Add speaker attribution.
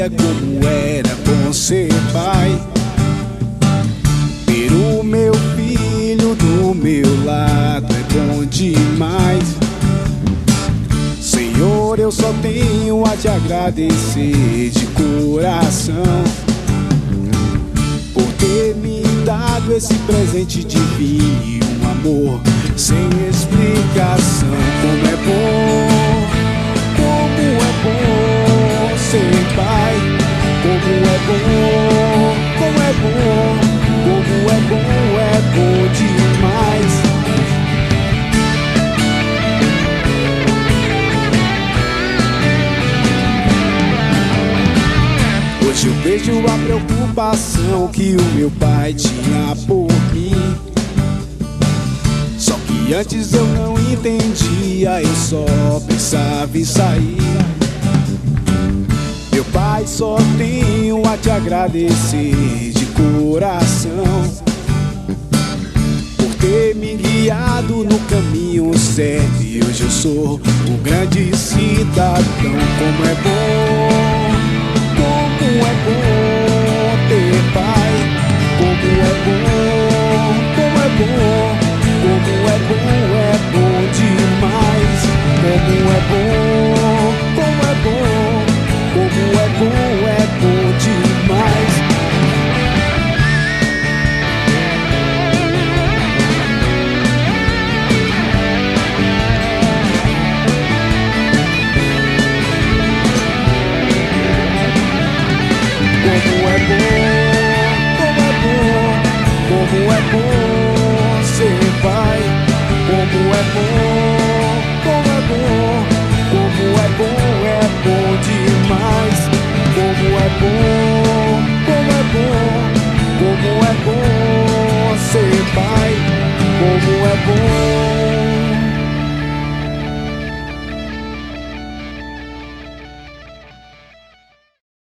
Speaker 1: ideia como era bom ser pai. Ter o meu filho do meu lado é bom demais. Senhor, eu só tenho a te agradecer de coração por ter me dado esse presente divino e um amor sem explicação. Como é bom ser pai. Como é bom, como é bom, como é bom demais. Hoje eu vejo a preocupação que o meu pai tinha por mim. Só que antes eu não entendia, eu só pensava em sair. Meu pai, só tenho a te agradecer de coração por ter me guiado no caminho certo, e hoje eu sou um grande cidadão. Como é bom ter pai. Como é bom, como é bom demais. Como é bom, como é bom demais. Como é bom ser pai. Como é bom, como é bom demais. Como é bom ser pai. Como é bom.